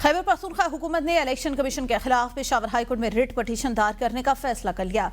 खैबर पख्तूनख्वा हुकूमत ने election commission के खिलाफ पेशावर हाईकोर्ट में रिट पटिशन दायर करने का फैसला कर लिया।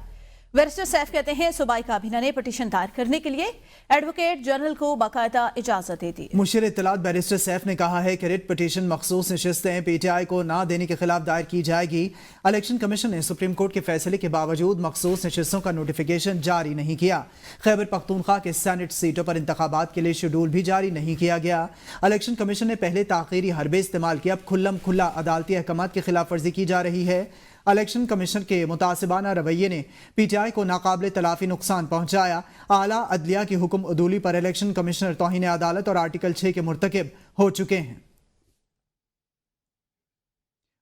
बैरिस्टर सैफ कहते हैं सूबाई काबीना ने पटिशन दायर करने के लिए एडवोकेट जनरल को बाकायदा इजाजत दे दी। मुशीर इत्तलात बैरिस्टर सैफ ने कहा है कि रिट पटिशन मखसूस नशिस्तें PTI को ना देने के खिलाफ दायर की जाएगी। इलेक्शन कमीशन ने सुप्रीम कोर्ट के फैसले के बावजूद मखसूस नशिस्तों का नोटिफिकेशन जारी नहीं किया। खैबर पख्तूनख्वा के सेनेट सीटों पर इंतखाबात के लिए शेड्यूल भी जारी नहीं किया गया। इलेक्शन कमीशन ने पहले ताखीरी हरबे इस्तेमाल किया, अब खुल्लम खुल्ला अदालती अहकामात की खिलाफ वर्जी की जा रही है। इलेक्शन कमीशन के मुतासिबाना रवैये ने PTI को नाकाबिले तलाफी नुकसान पहुंचाया। आला अदलिया की हुक्म अदूली पर इलेक्शन कमिश्नर तौहीन अदालत और आर्टिकल 6 के मुर्तकिब हो चुके हैं।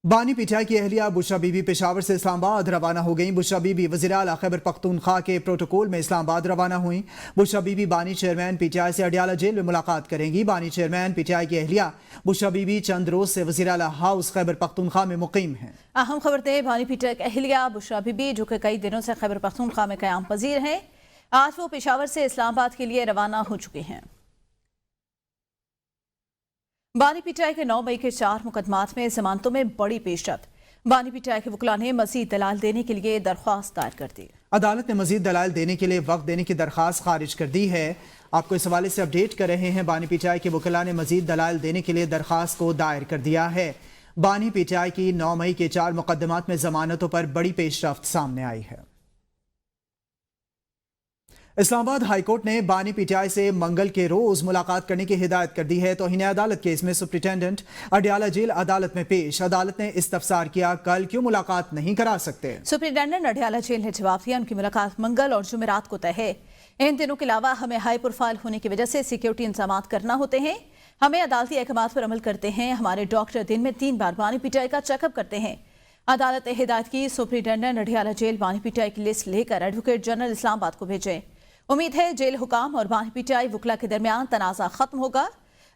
बानी PTI की अहलिया बुशरा बीबी पेशावर से इस्लामाबाद रवाना हो गई। बुशरा बीबी वज़ीर आला खैबर पख्तूनख्वा के प्रोटोकॉल में इस्लामाबाद रवाना हुई। बुशरा बीबी बानी चेयरमैन PTI से अडियाला जेल में मुलाकात करेंगी। बानी चेयरमैन PTI की अहलिया बुशरा बीबी चंद रोज से वज़ीर आला हाउस खैबर पख्तूनख्वा में मुकीम है। अहम खबर दे बानी PTI की अहलिया बुशरा बीबी जो कि कई दिनों से खैबर पख्तूनख्वा में क़याम पजीर हैं, आज वो पेशावर से इस्लामाबाद के लिए रवाना हो चुके हैं। बानी PTI के 9 मई के 4 मुकदमात में जमानतों में बड़ी पेशरफ्त। बानी PTI के वकला ने मजीद दलाल देने के लिए दरख्वास्त दायर कर दी। अदालत ने मजीद दलाल देने के लिए वक्त देने की दरख्वास्त खारिज कर दी है। आपको इस हवाले से अपडेट कर रहे हैं। बानी PTI के वकला ने मजीद दलाल देने के लिए दरख्वास्त को दायर कर दिया है। बानी PTI की 9 मई के 4 मुकदमात में जमानतों पर बड़ी पेशरफ्त सामने आई है। इस्लामाबाद हाईकोर्ट ने बानी PTI से मंगल के रोज मुलाकात करने की हिदायत कर दी है। तौहीन अदालत केस में सुप्रिटेंडेंट अडियाला जेल अदालत में पेश। अदालत ने इस्तफसार किया, कल क्यों मुलाकात नहीं करा सकते। सुप्रिटेंडेंट अडियाला जेल ने जवाब दिया, उनकी मुलाकात मंगल और जुमेरात को तय है। इन दिनों के अलावा हमें हाई प्रोफाइल होने की वजह से सिक्योरिटी इंतजाम करना होते हैं। हमें अदालती अहकामात पर अमल करते हैं। हमारे डॉक्टर दिन में 3 बार बानी PTI का चेकअप करते हैं। अदालत ने हिदायत की, सुप्रिटेंडेंट अडियाला जेल बानी PTI की लिस्ट लेकर एडवोकेट जनरल इस्लामाबाद को भेजें। उम्मीद है जेल हुकाम और बानी PTI वकला के दरमियान तनाज़ा खत्म होगा।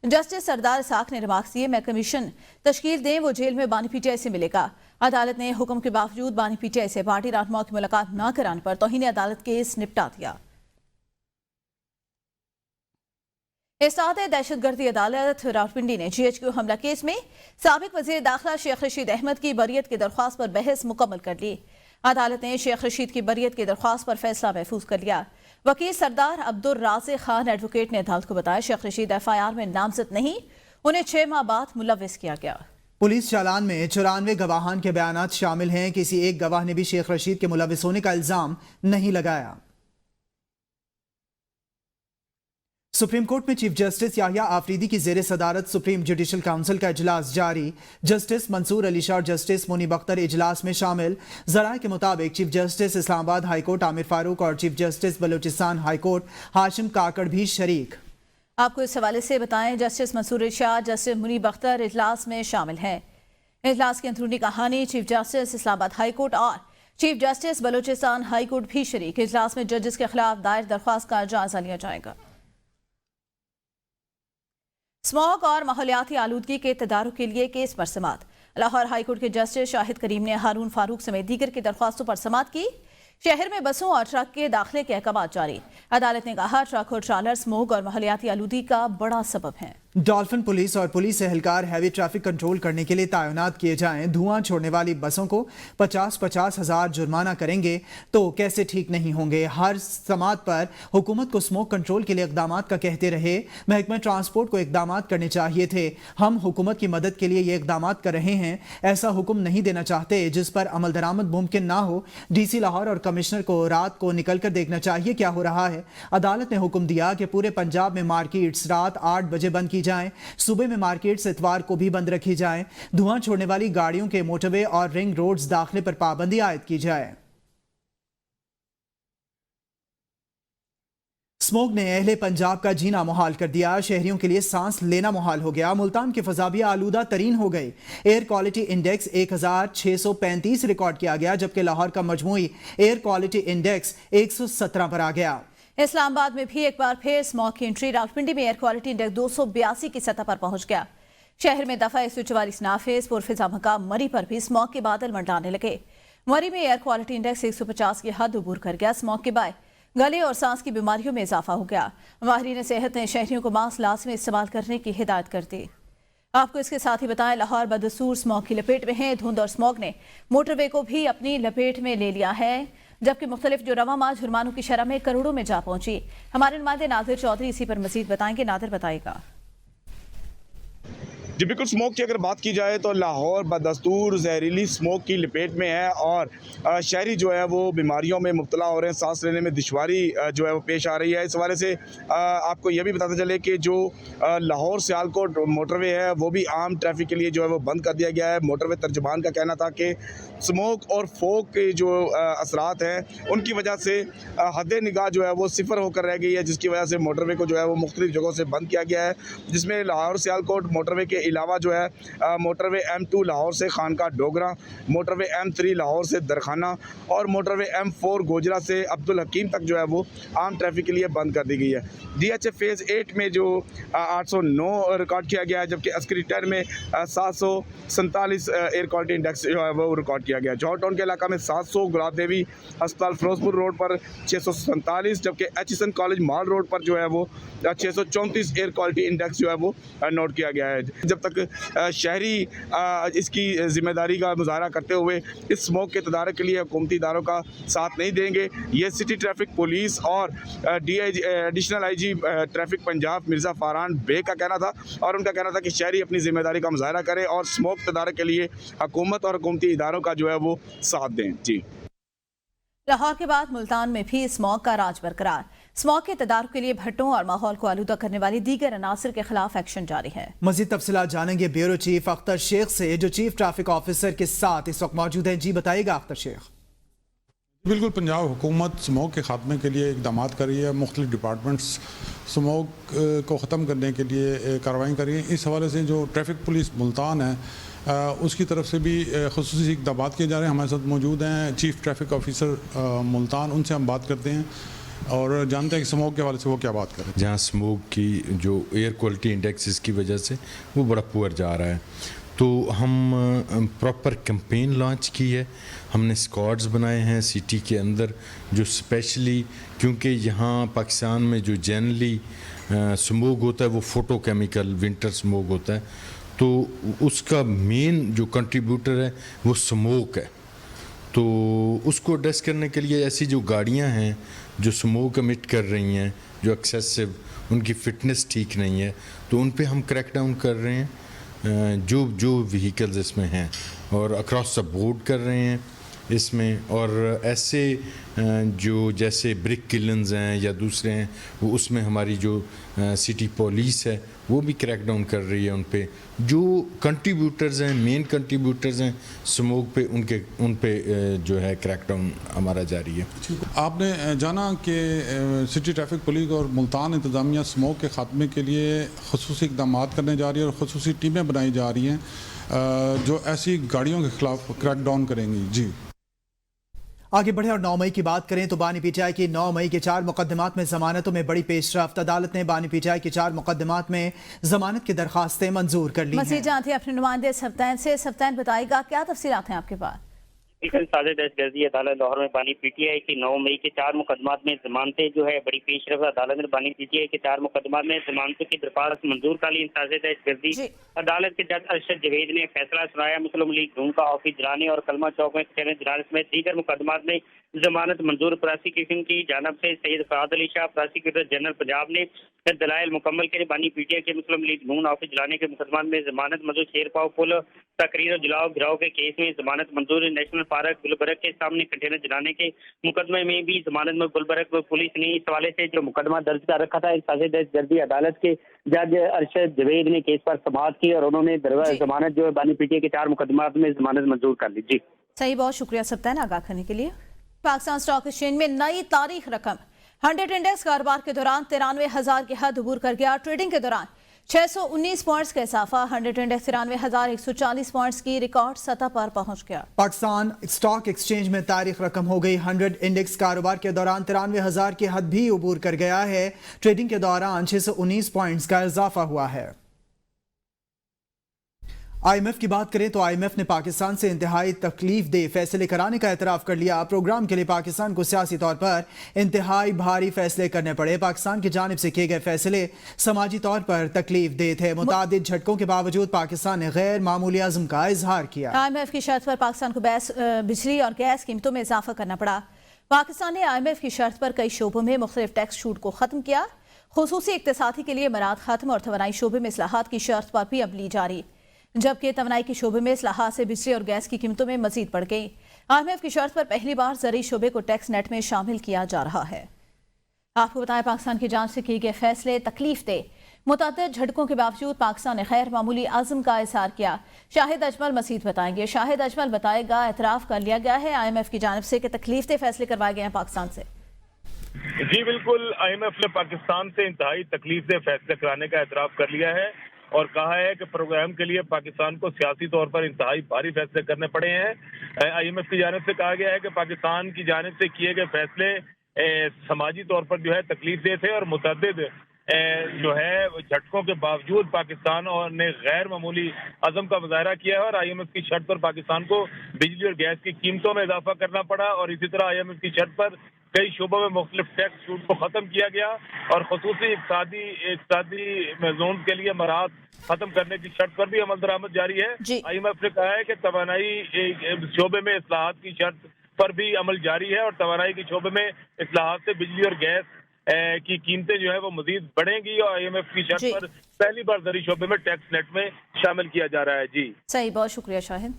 जस्टिस सरदार साख ने रिमार्क्स दिए, मैं कमीशन तश्कील दें, वो जेल में बानी PTI से मिलेगा। अदालत ने हुक्म के बावजूद बानी PTI से पार्टी रहनुमा की मुलाकात न कराने पर तौहीन अदालत केस निपटा दिया। इस्ताद दहशतगर्दी अदालत रावलपिंडी ने GHQ हमला केस में साबिक वज़ीर दाखिला शेख रशीद अहमद की बरियत की दरख्वास्त पर बहस मुकम्मल कर ली। अदालत ने शेख रशीद की बरियत की दरख्वास्त पर फैसला महफूज कर लिया। वकील सरदार अब्दुल राज़िक खान एडवोकेट ने अदालत को बताया, शेख रशीद FIR में नामजद नहीं, उन्हें 6 माह बाद मुलव्विस किया गया। पुलिस चालान में 94 गवाहान के बयानात शामिल हैं। किसी एक गवाह ने भी शेख रशीद के मुलव्विस होने का इल्जाम नहीं लगाया। सुप्रीम कोर्ट में चीफ जस्टिस याहिया आफरीदी की जेर सदारत सुप्रीम जुडिशल काउंसिल का इजलास जारी। जस्टिस मंसूर अली शाह और जस्टिस मुनीब अख्तर इजलास में शामिल। जराये के मुताबिक chief justice Islamabad high court Aamir Farooq और chief justice Balochistan high court Hashim Kakar भी शरीक। आपको इस हवाले से बताएं, जस्टिस मंसूर अली शाह, जस्टिस मुनीब अख्तर इजलास में शामिल हैं। इजलास की अंदरूनी कहानी, chief justice Islamabad high court और chief justice Balochistan high court भी शरीक। इजलास में जजेस के खिलाफ दायर दरख्वास्त का जायजा लिया जाएगा। स्मॉग और माहौलियाती आलूदगी के तदारुक के लिए केस पर समाअत। लाहौर हाई कोर्ट के जस्टिस शाहिद करीम ने हारून फारूक समेत दीगर की दरख्वास्तों पर समाअत की। शहर में बसों और ट्रक के दाखिले के अहकामात जारी। अदालत ने कहा, ट्रक और ट्रालर स्मोग और माहौलियाती आलूदगी का बड़ा सबब है। डॉल्फिन पुलिस और पुलिस एहलकार हैवी ट्रैफिक कंट्रोल करने के लिए तैनात किए जाएं। धुआं छोड़ने वाली बसों को 50-50 हज़ार जुर्माना करेंगे तो कैसे ठीक नहीं होंगे। हर समात पर हुकूमत को स्मोक कंट्रोल के लिए इकदाम का कहते रहे। महकमा ट्रांसपोर्ट को इकदाम करने चाहिए थे। हम हुकूमत की मदद के लिए ये इकदाम कर रहे हैं। ऐसा हुक्म नहीं देना चाहते जिस पर अमल दरामद मुमकिन ना हो। DC लाहौर और कमिश्नर को रात को निकल कर देखना चाहिए क्या हो रहा है। अदालत ने हुक्म दिया कि पूरे पंजाब में मार्केट्स रात 8 बजे बंद की जाएं। सुबह में मार्केट्स इतवार को भी बंद रखी जाएं। धुआं छोड़ने वाली गाड़ियों के मोटरवे और रिंग रोड्स दाखिले पर पाबंदी आयद की जाए। स्मोग ने अहले पंजाब का जीना मुहाल कर दिया। शहरियों के लिए सांस लेना मुहाल हो गया। मुल्तान की फजा भी आलूदा तरीन हो गई। एयर क्वालिटी इंडेक्स 1635 रिकॉर्ड किया गया, जबकि लाहौर का मजमूई एयर क्वालिटी इंडेक्स 117 पर आ गया। इस्लामाबाद में भी एक बार फिर स्मॉग की एंट्री। रावलपिंडी में एयर क्वालिटी इंडेक्स 282 की सतह पर पहुंच गया। शहर में दफा 144 नाफिज पुरफिजा मकाम मरी पर भी स्मॉग के बादल मंडराने लगे। मरी में एयर क्वालिटी इंडेक्स 150 की हद अबूर कर गया। स्मॉग के बाद गले और सांस की बीमारियों में इजाफा हो गया। माहिरीन सेहत ने शहरियों को मास्क लाजमी इस्तेमाल करने की हिदायत कर दी। آپ کو اس کے ساتھ ہی بتائیں لاہور بدستور اسموگ کی لپیٹ میں ہے. دھند اور اسموگ نے موٹر وے کو بھی اپنی لپیٹ میں لے لیا ہے جبکہ مختلف جو رواں ماہ جرمانوں کی شرح میں کروڑوں میں جا پہنچی. ہمارے نمائندے نادر چودھری اسی پر مزید بتائیں گے. نادر بتائے گا. جی بالکل، اسموک کی اگر بات کی جائے تو لاہور بدستور زہریلی اسموک کی لپیٹ میں ہے اور شہری جو ہے وہ بیماریوں میں مبتلا ہو رہے ہیں. سانس لینے میں دشواری جو ہے وہ پیش آ رہی ہے. اس حوالے سے آپ کو یہ بھی بتاتا چلے کہ جو لاہور سیالکوٹ موٹر وے ہے وہ بھی عام ٹریفک کے لیے جو ہے وہ بند کر دیا گیا ہے. موٹر وے ترجمان کا کہنا تھا کہ اسموک اور فوگ کے جو اثرات ہیں ان کی وجہ سے حد نگاہ جو ہے وہ صفر ہو کر رہ گئی ہے، جس کی وجہ سے موٹر وے کو جو ہے وہ مختلف جگہوں سے بند کیا گیا ہے، جس میں لاہور سیالکوٹ موٹر وے کے علاوہ جو ہے موٹر وے M2 لاہور سے خانقاہ ڈوگرہ، موٹر وے M3 لاہور سے درخانہ اور موٹر وے M4 گوجرہ سے عبدالحکیم تک جو ہے وہ عام ٹریفک کے لیے بند کر دی گئی ہے. DHA فیز 8 میں جو 809 ریکارڈ کیا گیا ہے، جبکہ عسکری 10 میں 747 ایئر کوالٹی انڈیکس جو ہے وہ ریکارڈ کیا گیا ہے. جوہر ٹاؤن کے علاقہ میں 700، گلاب دیوی ہسپتال فیروزپور روڈ پر 647، جبکہ ایچ کالج مال روڈ پر جو ہے وہ 634 ایئر کوالٹی انڈیکس جو ہے وہ نوٹ کیا گیا ہے. جب تک شہری اس کی ذمہ داری کا مظاہرہ کرتے ہوئے اس اسموک کے تدارک کے لیے حکومتی اداروں کا ساتھ نہیں دیں گے، یہ سٹی ٹریفک پولیس اور additional IG traffic Punjab Mirza Faran Baig کا کہنا تھا، اور ان کا کہنا تھا کہ شہری اپنی ذمہ داری کا مظاہرہ کریں اور اسموک تدارک کے لیے حکومت اور حکومتی اداروں کا جو ہے وہ ساتھ دیں. جی لاہور کے بعد ملتان میں بھی اسموگ کا راج برقرار. اسموگ کے تدارک کے لیے بھٹوں اور ماحول کو آلودہ کرنے والی دیگر عناصر کے خلاف ایکشن جاری ہے. مزید تفصیلات جانیں گے بیورو چیف اختر شیخ سے جو چیف ٹریفک آفیسر کے ساتھ اس وقت موجود ہیں. جی بتائیے گا اختر شیخ. بالکل، پنجاب حکومت اسموگ کے خاتمے کے لیے اقدامات کر رہی ہے. مختلف ڈپارٹمنٹس اسموگ کو ختم کرنے کے لیے کارروائیں کر رہی ہیں. اس حوالے سے جو ٹریفک پولیس ملتان ہے اس کی طرف سے بھی خصوصی اقدامات کیے جا رہے ہیں. ہمارے ساتھ موجود ہیں چیف ٹریفک آفیسر ملتان، ان سے ہم بات کرتے ہیں اور جانتے ہیں کہ اسموگ کے حوالے سے وہ کیا بات کریں. جہاں اسموگ کی جو ایئر کوالٹی انڈیکس اس کی وجہ سے وہ بڑا پور جا رہا ہے، تو ہم پراپر کمپین لانچ کی ہے. ہم نے اسکواڈز بنائے ہیں سٹی کے اندر جو اسپیشلی، کیونکہ یہاں پاکستان میں جو جنرلی اسموگ ہوتا ہے وہ فوٹو کیمیکل ونٹر اسموگ ہوتا ہے، تو اس کا مین جو کنٹریبیوٹر ہے وہ اسموک ہے. تو اس کو ایڈریس کرنے کے لیے ایسی جو گاڑیاں ہیں جو اسموک امٹ کر رہی ہیں، جو ایکسیسو، ان کی فٹنس ٹھیک نہیں ہے، تو ان پہ ہم کریک ڈاؤن کر رہے ہیں جو وہیکلز اس میں ہیں، اور اکراس دا بورڈ کر رہے ہیں اس میں. اور ایسے جو جیسے بریک کلنز ہیں یا دوسرے ہیں، وہ اس میں ہماری جو سٹی پولیس ہے وہ بھی کریک ڈاؤن کر رہی ہے ان پہ. جو کنٹریبیوٹرز ہیں، مین کنٹریبیوٹرز ہیں اسموگ پہ، ان پہ جو ہے کریک ڈاؤن ہمارا جاری ہے. آپ نے جانا کہ سٹی ٹریفک پولیس اور ملتان انتظامیہ اسموگ کے خاتمے کے لیے خصوصی اقدامات کرنے جا رہی ہے اور خصوصی ٹیمیں بنائی جا رہی ہیں جو ایسی گاڑیوں کے خلاف کریک ڈاؤن کریں گی. جی آگے بڑھیں اور 9 مئی کی بات کریں تو بانی پی ٹی آئی کی 9 مئی کے 4 مقدمات میں ضمانتوں میں بڑی پیش رفت. عدالت نے بانی پی ٹی آئی کے 4 مقدمات میں ضمانت کی درخواستیں منظور کر لی ہیں. مزید جانتے ہیں اپنے نمائندے سفتین سے. سفتین بتائے گا کیا تفصیلات ہیں آپ کے پاس؟ تازہ دہشت گردی عدالت لاہور میں بانی پی ٹی آئی کی 9 مئی کے 4 مقدمات میں ضمانتیں جو ہے بڑی پیش رفت. عدالت نے بانی پی ٹی آئی کے 4 مقدمات میں ضمانتوں کی درخواست منظور کر لی. تازہ دہشت گردی عدالت کے جج ارشد جوید نے فیصلہ سنایا. مسلم لیگ نون کا آفس جلانے اور کلمہ چوک میں چیلنج جلانے سمیت دیگر مقدمات میں ضمانت منظور. پراسیکیوشن کی جانب سے سید فراد علی شاہ پراسیکیوٹر جنرل پنجاب نے دلائل مکمل کرے. بانی پی ٹی آئی کے مسلم لیگ نون آفس جلانے کے مقدمات میں ضمانت منظور. شیر پاؤ پل تقریر اور جلاؤ گراؤ کے کیس میں ضمانت منظور. نیشنل پارک گلبرگ کے سامنے کنٹینر جلانے کے مقدمے میں بھی ضمانت میں گلبرگ پولیس نے اس حوالے سے جو مقدمہ درج کر رکھا تھا. تازہ دہشت گردی عدالت کے جج ارشد جوید نے کیس پر سماعت کی اور انہوں نے ضمانت جو ہے بانی پی ٹی آئی کے 4 مقدمات میں ضمانت منظور کر لی. جی صحیح، بہت شکریہ سفتین آگاہ کرنے کے لیے. پاکستان اسٹاک ایکسچینج میں نئی تاریخ رقم 100 انڈیکس کاروبار کے دوران 93,000 کی حد عبور کر گیا. ٹریڈنگ کے دوران 619 پوائنٹس کا اضافہ. 100 انڈیکس 93,140 پوائنٹس کی ریکارڈ سطح پر پہنچ گیا. پاکستان اسٹاک ایکسچینج میں تاریخ رقم ہو گئی. 100 انڈیکس کاروبار کے دوران 93,000 کی حد بھی عبور کر گیا ہے. ٹریڈنگ کے دوران 619 پوائنٹس کا اضافہ ہوا ہے. IMF की बात करें तो IMF ने पाकिस्तान से इंतहाई तकलीफ दे फैसले कराने का एतराफ़ कर लिया। प्रोग्राम के लिए पाकिस्तान को सियासी तौर पर इंतहाई भारी फैसले करने पड़े। पाकिस्तान की जानिब से किए गए फैसले समाजी तौर पर तकलीफ दे थे। मुतादिद झटकों के बावजूद पाकिस्तान ने गैर मामूली अज़्म का इजहार किया। IMF की शर्त पर पाकिस्तान को बिजली और गैस कीमतों में इजाफा करना पड़ा। पाकिस्तान ने IMF की शर्त पर कई शोबों में मुख्तलिफ टैक्स छूट को ख़त्म किया। खुसूसी इक्तिसादी के लिए मराद खत्म और तवानाई शोबे में इस्लाहात की शर्त पर भी अमली जारी, जबकि तवानाई के शोबे में इस्लाहात से बिजली और गैस की कीमतों में मजीद बढ़ गई। IMF की शर्त पर पहली बार ज़रूरी शोबे को टैक्स नेट में शामिल किया जा रहा है। आपको बताएं, पाकिस्तान की जांच से किए गए फैसले तकलीफ दे। मुतअद्दिद झटकों के बावजूद पाकिस्तान ने गैर मामूली अज़्म का इज़हार किया। शाहिद अजमल मजीद बताएंगे। शाहिद अजमल बताएगा, एतराफ़ कर लिया गया है IMF की जानिब से कि तकलीफ दे फैसले करवाए गए हैं पाकिस्तान से। जी बिल्कुल, IMF ने पाकिस्तान से इंतहाई तकलीफ से फैसले कराने का एतराफ़ कर लिया है और कहा है कि प्रोग्राम के लिए पाकिस्तान को सियासी तौर पर इंतहाई भारी फैसले करने पड़े हैं। IMF की जानिब से कहा गया है कि पाकिस्तान की जानिब से किए गए फैसले समाजी तौर पर जो है तकलीफ दे थे और मुतअद्दिद जो है झटकों के बावजूद पाकिस्तान और ने गैर मामूली अज़म का मुजाहरा किया है और IMF की शर्त पर पाकिस्तान को बिजली और गैस की कीमतों में इजाफा करना पड़ा और इसी तरह IMF की शर्त पर कई शोबों में मुख्तलिफ टैक्स छूट को ख़त्म किया गया और खसूसी इक़्तिसादी जोन के लिए मराहत खत्म करने की शर्त पर भी अमल दरामद जारी है। IMF ने कहा है कि तवानाई शोबे में इस्लाहात की शर्त पर भी अमल जारी है और तवानाई के शोबे में इस्लाहात से बिजली और गैस की कीमतें जो है वो मजीद बढ़ेंगी और IMF की शर्त पर पहली बार ज़रूरी शोबे में टैक्स नेट में शामिल किया जा रहा है। जी सही, बहुत शुक्रिया शाहिद।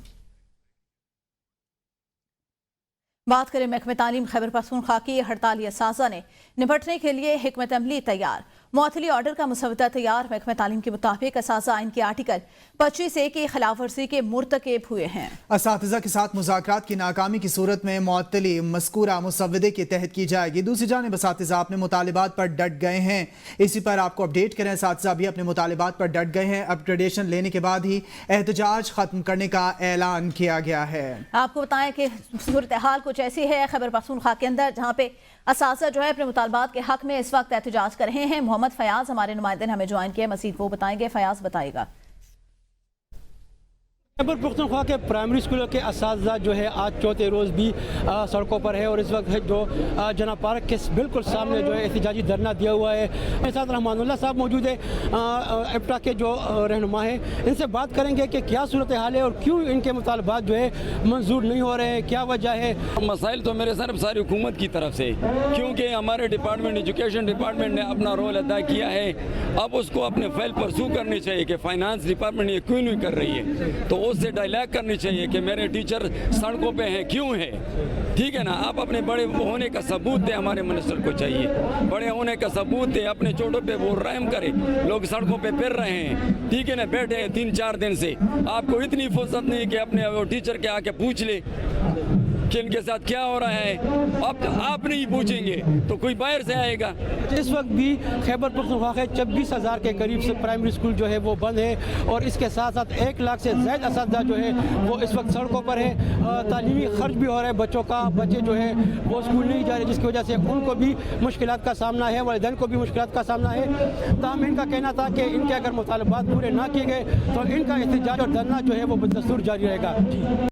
बात करें महकमे तालीम खैबर पख्तूनख्वा की हड़ताली असासा ने निपटने के लिए हिकमत अमली तैयार। मुअत्तली ऑर्डर का मुसवदा तैयार। महकमे तालीम के मुताबिक असासा आइन के आर्टिकल 25A की खिलाफ वर्जी के मुर्तकिब हुए हैं। असातिज़ा के साथ मुज़ाकरात की नाकामी की सूरत में मुअत्तली मज़कूरा मुसवदे के तहत की जाएगी। दूसरी जानिब असातिज़ा अपने मुतालिबात पर डट गए हैं। इसी पर आपको अपडेट करें, असातिज़ा भी अपने मुतालिबात पर डट गए हैं। अपग्रेडेशन लेने के बाद ही एहतजाज खत्म करने का ऐलान किया गया है। आपको बताएं कि सूरत हाल कुछ ऐसी है खैबर पख्तूनख्वा के अंदर, जहाँ पे असातिज़ा जो है अपने मुतालबात के हक में इस वक्त एहतजाज कर रहे हैं। मोहम्मद फयाज हमारे नुमाइंदे ने हमें ज्वाइन किया, मजीद वो बताएंगे। फयाज बताएगा। खैबर पख्तूनख्वा के प्राइमरी स्कूलों के असातिज़ा जो है आज चौथे रोज़ भी सड़कों पर है और इस वक्त है जो जना पार्क के बिल्कुल सामने जो है एहतजाजी धरना दिया हुआ है। मेरे साथ रहमानुल्लाह साहब मौजूद है, एप्टा के जो रहनुमा है। इनसे बात करेंगे कि क्या सूरत हाल है और क्यों इनके मुतालबात जो है मंजूर नहीं हो रहे हैं, क्या वजह है। मसाइल तो मेरे सिर्फ सारी हुकूमत की तरफ से, क्योंकि हमारे डिपार्टमेंट एजुकेशन डिपार्टमेंट ने अपना रोल अदा किया है। अब उसको अपने फाइल परसू करनी चाहिए कि फाइनेंस डिपार्टमेंट ये क्यों नहीं कर रही है, तो उससे डायलॉग करनी चाहिए कि मेरे टीचर सड़कों पे हैं, क्यों है। ठीक है ना, आप अपने बड़े होने का सबूत दे, हमारे मिनिस्टर को चाहिए बड़े होने का सबूत दे, अपने चोटों पे वो रहम करे। लोग सड़कों पे फिर रहे हैं, ठीक है ना, बैठे हैं 3-4 दिन से। आपको इतनी फुर्सत नहीं कि अपने वो टीचर के आके पूछ ले कि इनके साथ क्या हो रहा है। अब आप नहीं पूछेंगे तो कोई बाहर से आएगा। इस वक्त भी खैबर पख्तूनख्वा के 26,000 के करीब से प्राइमरी स्कूल जो है वो बंद है और इसके साथ साथ 1 लाख से ज़्यादा असातिज़ा जो है वो इस वक्त सड़कों पर है। तालीमी खर्च भी हो रहा है बच्चों का, बच्चे जो है वो स्कूल नहीं जा रहे, जिसकी वजह से उनको भी मुश्किलात का सामना है, वालिदैन को भी मुश्किलात का सामना है। ताहम इनका कहना था कि इनके अगर मुतालबात पूरे ना किए गए तो इनका एहतजाज और धरना जो है वो बदस्तूर जारी रहेगा।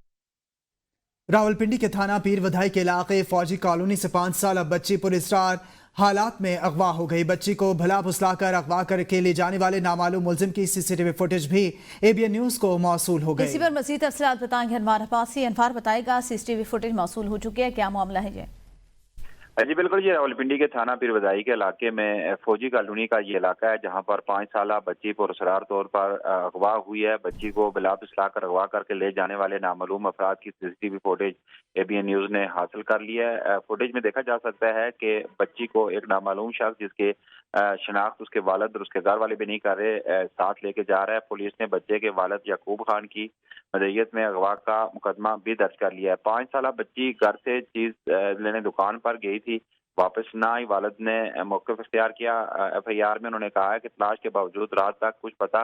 रावलपिंडी के थाना पीर वधाई के इलाके फौजी कॉलोनी से 5 साल बच्ची पुरस्कार हालात में अगवा हो गई। बच्ची को भला फुसलाकर अगवा करके ले जाने वाले नामालूम मुलजिम की CCTV फुटेज भी ABN न्यूज़ को मौसूल हो गई। इसी पर मज़ीद तफसीलात बताएंगे अनवार अब्बासी। अनवार बताएगा, CCTV फुटेज मौसूल हो चुकी है, क्या मामला है ये? जी बिल्कुल, ये रावलपिंडी के थाना पीर वधाई के इलाके में फौजी कॉलोनी का ये इलाका है, जहां पर 5 साल बच्ची पुरस्कार तौर पर अगवा हुई है। बच्ची को बिला फिसला कर अगवा करके ले जाने वाले नामालूम अफराद की CCTV फुटेज ABN न्यूज़ ने हासिल कर लिया है। फुटेज में देखा जा सकता है कि बच्ची को एक नामालूम शख्स, जिसके शनाख्त उसके वालिद और उसके घर वाले भी नहीं कर रहे, साथ लेके जा रहा है। पुलिस ने बच्चे के वालिद याकूब खान की मदयत में अगवा का मुकदमा भी दर्ज कर लिया है। 5 साल बच्ची घर से चीज लेने दुकान पर गई थी, वापस ना आई। वालिद ने मौक़िफ़ इख्तियार किया। FIR में उन्होंने कहा है कि तलाश के बावजूद रात तक कुछ पता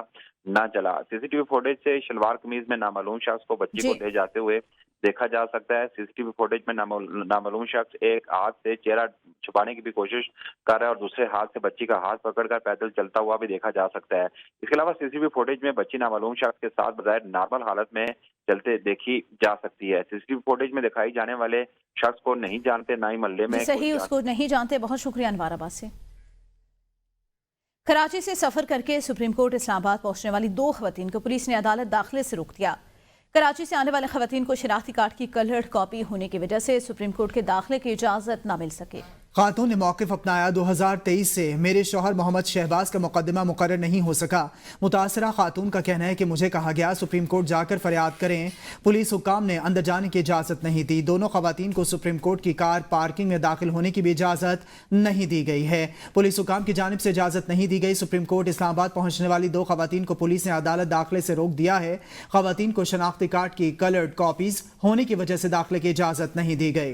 न चला। CCTV फुटेज से शलवार कमीज में नामालूम शख्स को बच्ची को ले जाते हुए देखा जा सकता है। सीसीटीवी फुटेज में नामालूम शख्स एक हाथ से चेहरा छुपाने की भी कोशिश कर रहा है और दूसरे हाथ से बच्ची का हाथ पकड़कर पैदल चलता हुआ भी देखा जा सकता है। इसके अलावा सीसीटीवी फुटेज में बच्ची नामालूम शख्स के साथ बजाय नॉर्मल हालत में चलते देखी जा सकती है। सीसीटीवी फुटेज में दिखाई जाने वाले शख्स को नहीं जानते, ना ही मोहल्ले में सही उसको नहीं जानते। बहुत शुक्रिया अनवार अब्बास से। कराची से सफर करके सुप्रीम कोर्ट इस्लामाबाद पहुंचने वाली 2 खवातीन को पुलिस ने अदालत दाखिले से रोक दिया। कराची से आने वाले खवातीन को शनाख्ती कार्ड की कलर्ड कॉपी होने की वजह से सुप्रीम कोर्ट के दाखिले की इजाजत न मिल सके। खातून ने मौक़िफ़ अपनाया, 2023 से मेरे शौहर मोहम्मद शहबाज का मुकदमा मुकर्रर नहीं हो सका। मुतासरा खातून का कहना है कि मुझे कहा गया सुप्रीम कोर्ट जाकर फरियाद करें, पुलिस हुक्काम ने अंदर जाने की इजाज़त नहीं दी। दोनों खवातीन को सुप्रीम कोर्ट की कार पार्किंग में दाखिल होने की भी इजाज़त नहीं दी गई है। पुलिस हुक्काम की जानिब से इजाज़त नहीं दी गई। सुप्रीम कोर्ट इस्लामाबाद पहुंचने वाली 2 खवातीन को पुलिस ने अदालत दाखिले से रोक दिया है। खवातीन को शनाख्ती कार्ड की कलर्ड कॉपीज होने की वजह से दाखिले की इजाज़त नहीं दी गई।